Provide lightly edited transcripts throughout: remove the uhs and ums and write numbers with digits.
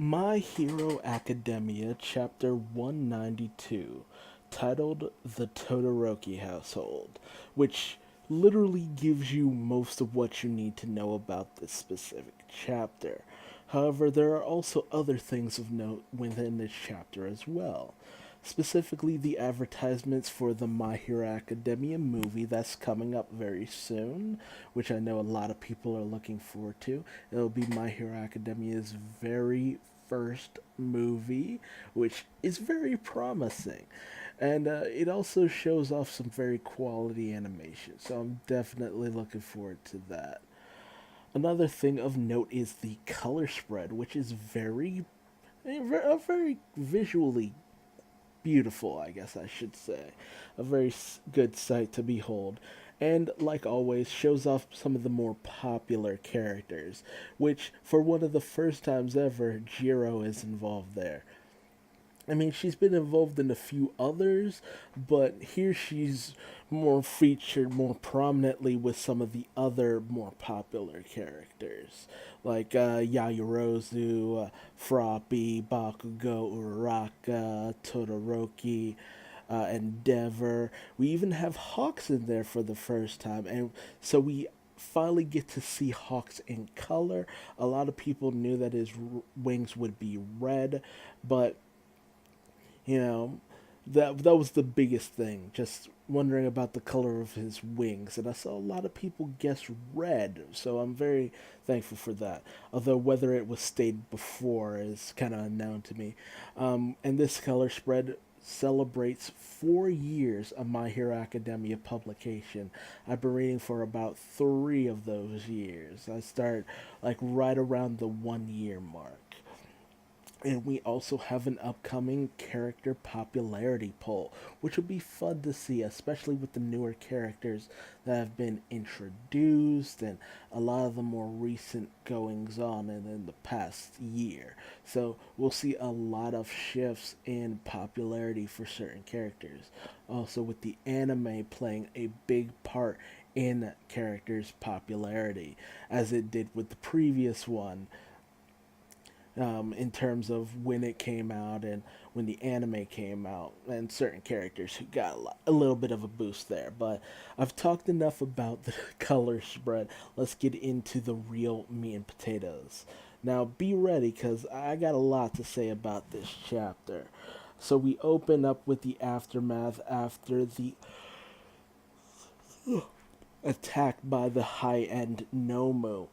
My Hero Academia, Chapter 192, titled The Todoroki Household, which literally gives you most of what you need to know about this specific chapter. However, there are also other things of note within this chapter as well. Specifically, the advertisements for the My Hero Academia movie that's coming up very soon, which I know a lot of people are looking forward to. It'll be My Hero Academia's very first movie, which is very promising. And it also shows off some very quality animation, so I'm definitely looking forward to that. Another thing of note is the color spread, which is very visually beautiful, I guess I should say. A very good sight to behold. And, like always, shows off some of the more popular characters, which, for one of the first times ever, Jiro is involved there. I mean, she's been involved in a few others, but here she's more featured more prominently with some of the other more popular characters, like Yayorozu, Froppy, Bakugo, Uraraka, Todoroki, Endeavor. We even have Hawks in there for the first time, and so we finally get to see Hawks in color. A lot of people knew that his wings would be red, but you know, that was the biggest thing. Just wondering about the color of his wings, and I saw a lot of people guess red. So I'm very thankful for that. Although whether it was stated before is kind of unknown to me. And this color spread celebrates 4 years of My Hero Academia publication. I've been reading for about 3 of those years. I start like right around the 1 year mark. And we also have an upcoming character popularity poll, which will be fun to see, especially with the newer characters that have been introduced and a lot of the more recent goings on in the past year. So we'll see a lot of shifts in popularity for certain characters. Also, with the anime playing a big part in characters' popularity, as it did with the previous one, in terms of when it came out and when the anime came out, and certain characters who got a little bit of a boost there. But I've talked enough about the color spread. Let's get into the real meat and potatoes. Now, be ready because I got a lot to say about this chapter. So, we open up with the aftermath after the attack by the high end Nomu.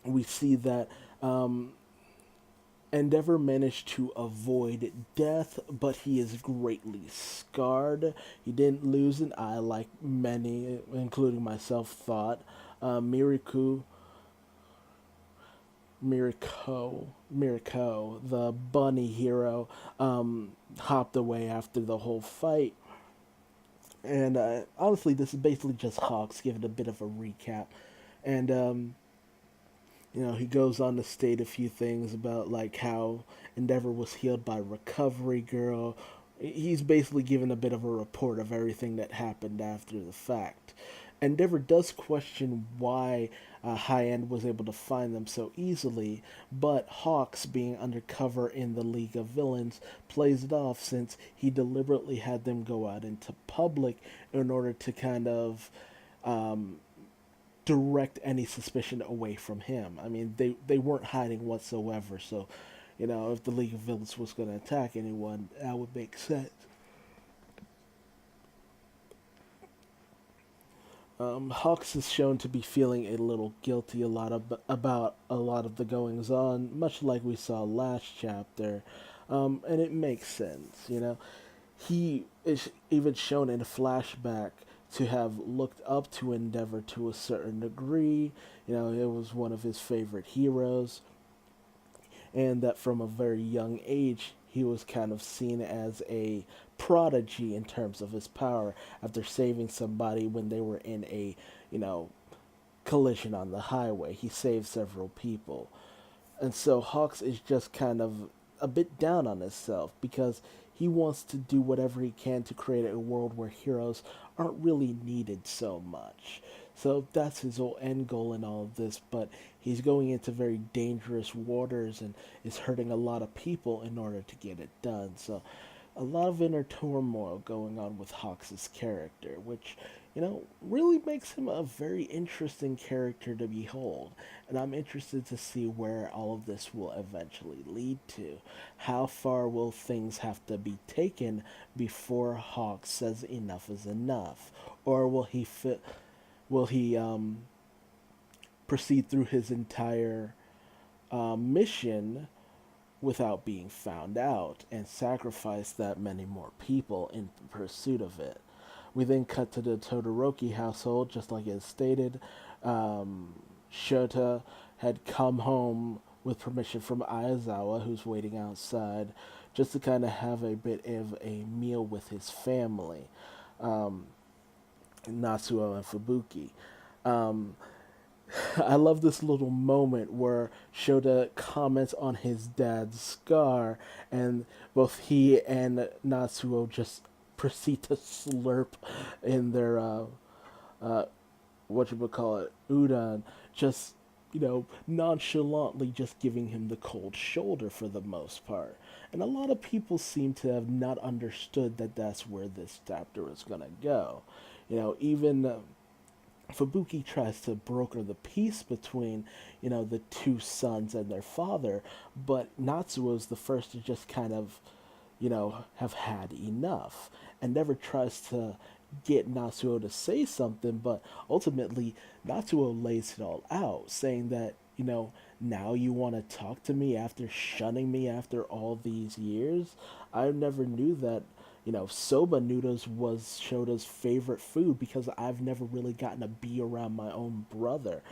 We see that Endeavor managed to avoid death, but he is greatly scarred. He didn't lose an eye like many, including myself, thought. Miriku, Miriko, the bunny hero, hopped away after the whole fight. And honestly, this is basically just Hawks giving a bit of a recap. And he goes on to state a few things about like how Endeavor was healed by Recovery Girl. He's basically given a bit of a report of everything that happened after the fact. Endeavor does question why High End was able to find them so easily, but Hawks, being undercover in the League of Villains, plays it off since he deliberately had them go out into public in order to kind of direct any suspicion away from him. I mean, they weren't hiding whatsoever, so, if the League of Villains was going to attack anyone, that would make sense. Hawks is shown to be feeling a little guilty about a lot of the goings on, much like we saw last chapter, and it makes sense. He is even shown in a flashback to have looked up to Endeavor to a certain degree. It was one of his favorite heroes, and that from a very young age, he was kind of seen as a prodigy in terms of his power after saving somebody when they were in a, collision on the highway. He saved several people. And so Hawks is just kind of a bit down on himself because he wants to do whatever he can to create a world where heroes aren't really needed so much. So that's his whole end goal in all of this, but he's going into very dangerous waters and is hurting a lot of people in order to get it done. So a lot of inner turmoil going on with Hawks' character, which, really makes him a very interesting character to behold. And I'm interested to see where all of this will eventually lead to. How far will things have to be taken before Hawks says enough is enough? Or will he proceed through his entire mission without being found out and sacrifice that many more people in pursuit of it? We then cut to the Todoroki household, just like it stated. Shota had come home with permission from Ayazawa, who's waiting outside, just to kind of have a bit of a meal with his family, um, Natsuo and Fubuki. Um, I love this little moment where Shota comments on his dad's scar, and both he and Natsuo just proceed to slurp in their uh, what you would call it, udon, just nonchalantly just giving him the cold shoulder for the most part. And a lot of people seem to have not understood that that's where this chapter is gonna go. Even Fubuki tries to broker the peace between, the two sons and their father, but Natsuo's the first to just kind of, have had enough and never tries to get Natsuo to say something, but ultimately Natsuo lays it all out, saying that, now you want to talk to me after shunning me after all these years? I never knew that soba noodles was Shota's favorite food because I've never really gotten to be around my own brother.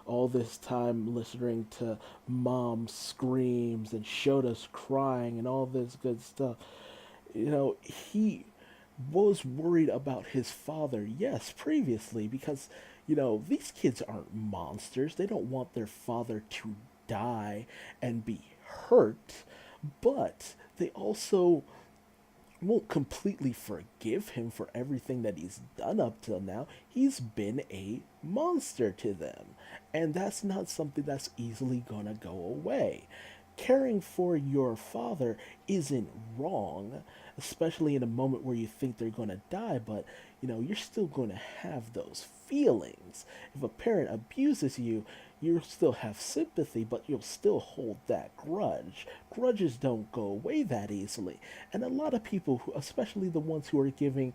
All this time listening to mom screams and Shota's crying and all this good stuff. He was worried about his father, yes, previously, because, these kids aren't monsters. They don't want their father to die and be hurt, but they also won't completely forgive him for everything that he's done up till now. He's been a monster to them, and that's not something that's easily gonna go away. Caring for your father isn't wrong, especially in a moment where you think they're gonna die, but you're still gonna have those feelings. If a parent abuses you, you'll still have sympathy, but you'll still hold that grudge. Grudges don't go away that easily. And a lot of people, especially the ones who are giving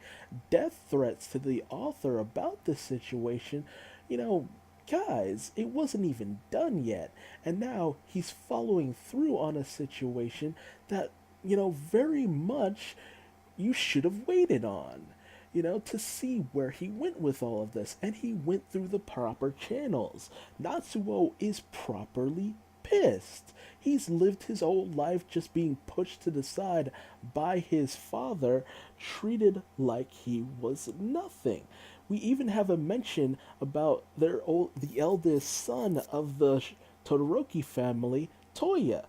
death threats to the author about this situation, you know, guys, it wasn't even done yet. And now he's following through on a situation that, very much you should have waited on, to see where he went with all of this. And he went through the proper channels. Natsuo is properly pissed. He's lived his whole life just being pushed to the side by his father, treated like he was nothing. We even have a mention about the eldest son of the Todoroki family, Toya.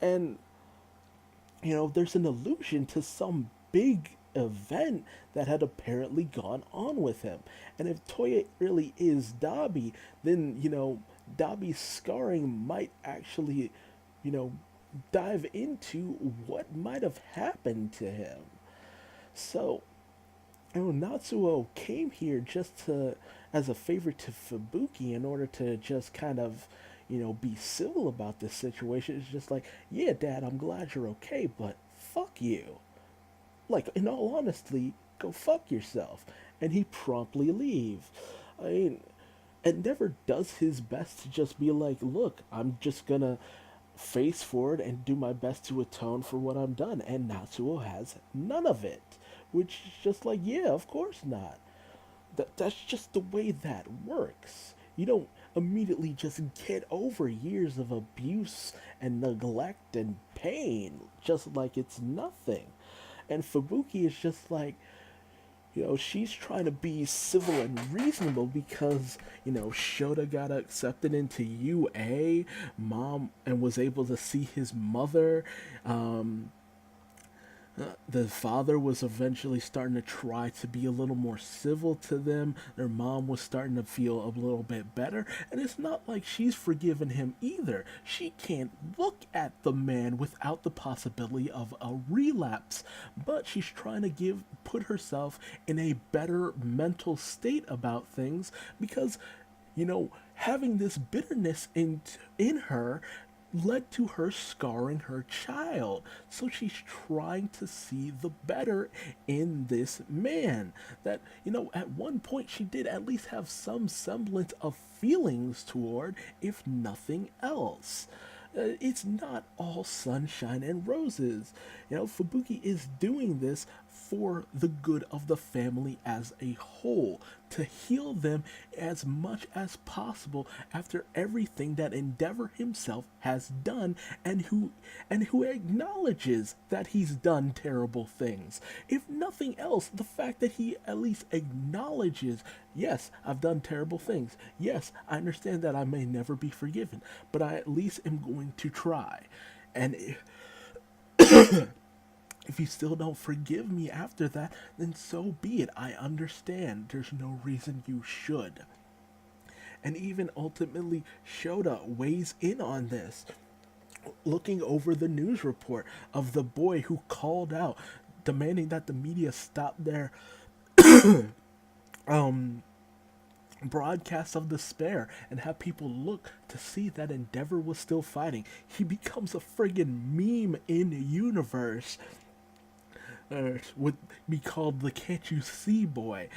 And there's an allusion to some big event that had apparently gone on with him. And if Toya really is Dabi, then, Dabi's scarring might actually, you know, dive into what might have happened to him. So, Natsuo came here just to, as a favor to Fubuki, in order to just kind of, be civil about this situation. It's just like, yeah, Dad, I'm glad you're okay, but fuck you. Like, in all honesty, go fuck yourself. And he promptly leaves. I mean, and never does his best to just be like, look, I'm just gonna face forward and do my best to atone for what I'm done. And Natsuo has none of it. Which is just like, yeah, of course not. That's just the way that works. You don't immediately just get over years of abuse and neglect and pain just like it's nothing. And Fubuki is just like, she's trying to be civil and reasonable because, Shota got accepted into UA, mom, and was able to see his mother. The father was eventually starting to try to be a little more civil to them. Their mom was starting to feel a little bit better. And it's not like she's forgiven him either. She can't look at the man without the possibility of a relapse. But she's trying to put herself in a better mental state about things because having this bitterness in her led to her scarring her child. So she's trying to see the better in this man. That, at one point she did at least have some semblance of feelings toward, if nothing else. It's not all sunshine and roses. Fubuki is doing this for the good of the family as a whole, to heal them as much as possible after everything that Endeavor himself has done, and who acknowledges that he's done terrible things. If nothing else, the fact that he at least acknowledges, yes, I've done terrible things. Yes, I understand that I may never be forgiven, but I at least am going to try. And if you still don't forgive me after that, then so be it. I understand. There's no reason you should. And even ultimately, Shota weighs in on this, looking over the news report of the boy who called out, demanding that the media stop their broadcast of despair and have people look to see that Endeavor was still fighting. He becomes a friggin' meme in the universe. Would be called the "Can't You See" boy,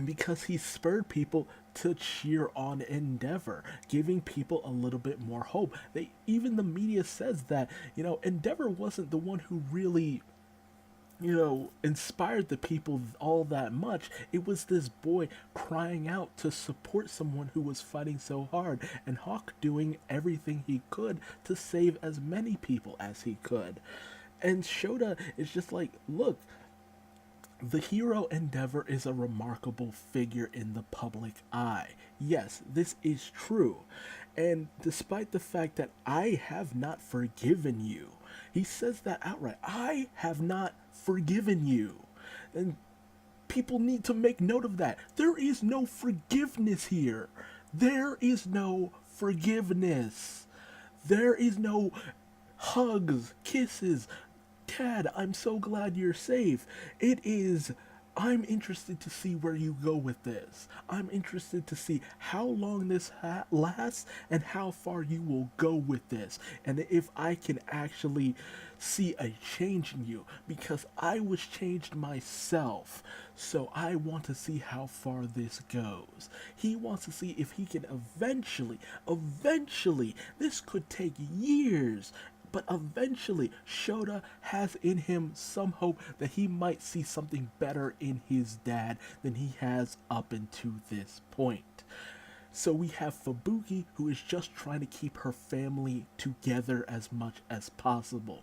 because he spurred people to cheer on Endeavor, giving people a little bit more hope. Even the media says that Endeavor wasn't the one who really inspired the people all that much. It was this boy crying out to support someone who was fighting so hard, and Hawk doing everything he could to save as many people as he could. And Shota is just like, look, the hero Endeavor is a remarkable figure in the public eye. Yes, this is true. And despite the fact that I have not forgiven you, he says that outright. I have not forgiven you. And people need to make note of that. There is no forgiveness here. There is no forgiveness. There is no hugs, kisses. Dad, I'm so glad you're safe. It is, I'm interested to see where you go with this. I'm interested to see how long this lasts and how far you will go with this. And if I can actually see a change in you, because I was changed myself. So I want to see how far this goes. He wants to see if he can eventually, this could take years, but eventually, Shota has in him some hope that he might see something better in his dad than he has up until this point. So we have Fubuki, who is just trying to keep her family together as much as possible.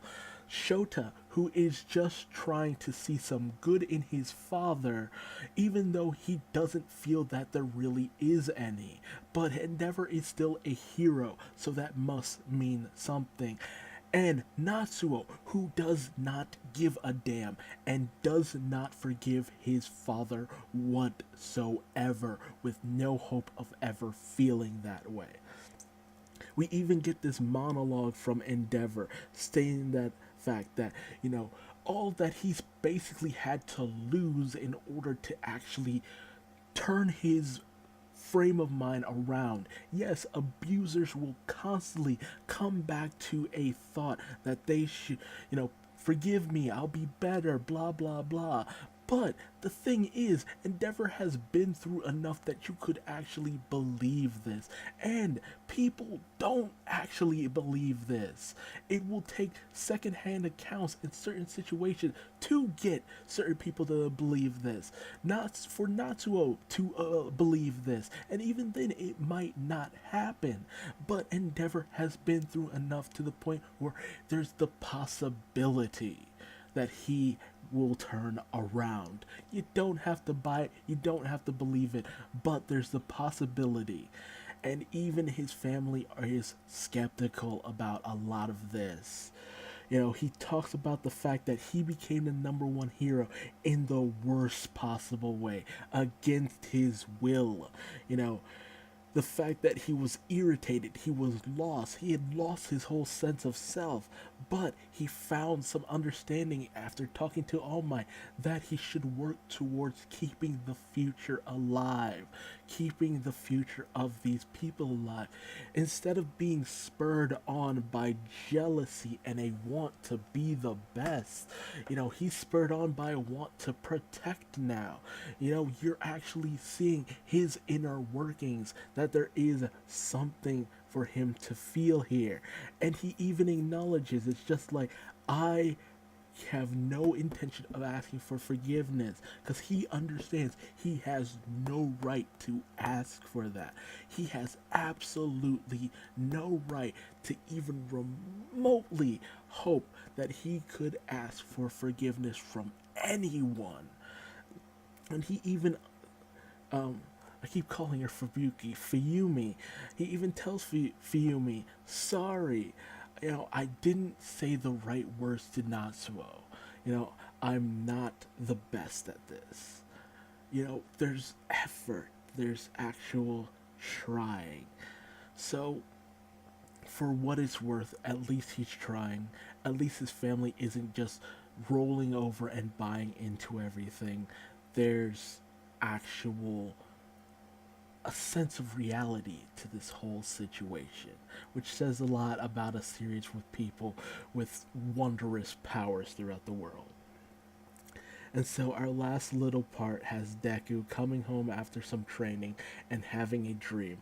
Shota, who is just trying to see some good in his father, even though he doesn't feel that there really is any. But Endeavor is still a hero, so that must mean something. And Natsuo, who does not give a damn and does not forgive his father whatsoever, with no hope of ever feeling that way. We even get this monologue from Endeavor stating that fact that, all that he's basically had to lose in order to actually turn his frame of mind around. Yes, abusers will constantly come back to a thought that they should, forgive me, I'll be better, blah, blah, blah. But the thing is, Endeavor has been through enough that you could actually believe this. And people don't actually believe this. It will take secondhand accounts in certain situations to get certain people to believe this. Not for Natsuo to believe this. And even then, it might not happen. But Endeavor has been through enough to the point where there's the possibility that he will turn around. You don't have to buy it, you don't have to believe it, but there's the possibility. And even his family is skeptical about a lot of this. He talks about the fact that he became the number one hero in the worst possible way, against his will. You know, the fact that he was irritated, he was lost, he had lost his whole sense of self, but he found some understanding after talking to All Might that he should work towards keeping the future alive, keeping the future of these people alive, instead of being spurred on by jealousy and a want to be the best. He's spurred on by a want to protect now. You're actually seeing his inner workings, that there is something for him to feel here. And he even acknowledges it's just like, I have no intention of asking for forgiveness, because he understands he has no right to ask for that. He has absolutely no right to even remotely hope that he could ask for forgiveness from anyone. And he even I keep calling her Fubuki, Fuyumi. He even tells Fuyumi, sorry, I didn't say the right words to Natsuo. I'm not the best at this. There's effort, there's actual trying. So, for what it's worth, at least he's trying. At least his family isn't just rolling over and buying into everything. There's actual a sense of reality to this whole situation, which says a lot about a series with people with wondrous powers throughout the world. And so our last little part has Deku coming home after some training and having a dream.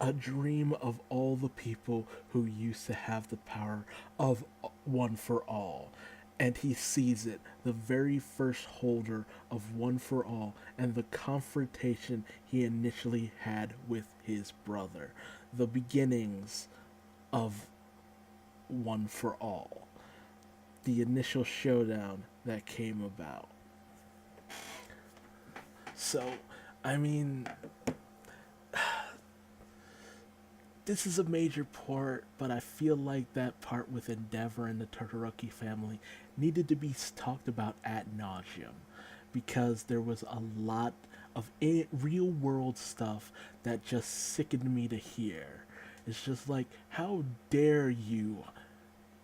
A dream of all the people who used to have the power of One for All. And he sees it, the very first holder of One for All, and the confrontation he initially had with his brother. The beginnings of One for All. The initial showdown that came about. So, I mean, this is a major part, but I feel like that part with Endeavor and the Todoroki family needed to be talked about ad nauseum, because there was a lot of real world stuff that just sickened me to hear. It's just like, how dare you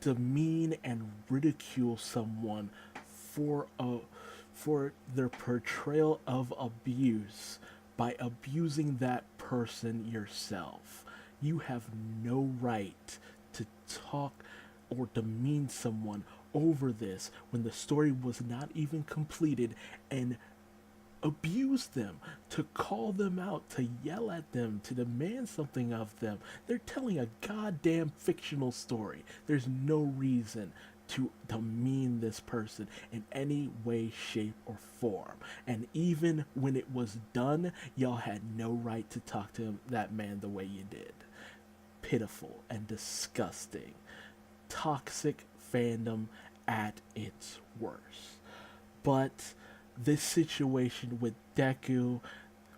demean and ridicule someone for their portrayal of abuse by abusing that person yourself. You have no right to talk or demean someone over this when the story was not even completed, and abuse them, to call them out, to yell at them, to demand something of them. They're telling a goddamn fictional story. There's no reason to demean this person in any way, shape, or form. And even when it was done, y'all had no right to talk to that man the way you did. Pitiful and disgusting. Toxic fandom at its worst. But this situation with Deku,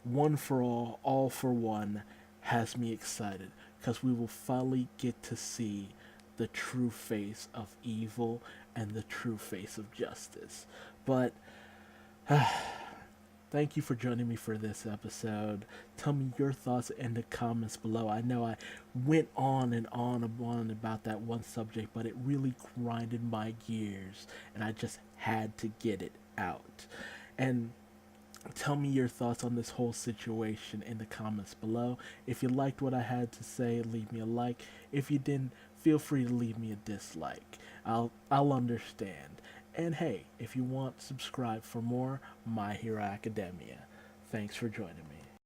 One for All for One, has me excited, because we will finally get to see the true face of evil and the true face of justice. But thank you for joining me for this episode. Tell me your thoughts in the comments below. I know I went on and on and on about that one subject, but it really grinded my gears, and I just had to get it out. And tell me your thoughts on this whole situation in the comments below. If you liked what I had to say, leave me a like. If you didn't, feel free to leave me a dislike. I'll understand. And hey, if you want, subscribe for more My Hero Academia. Thanks for joining me.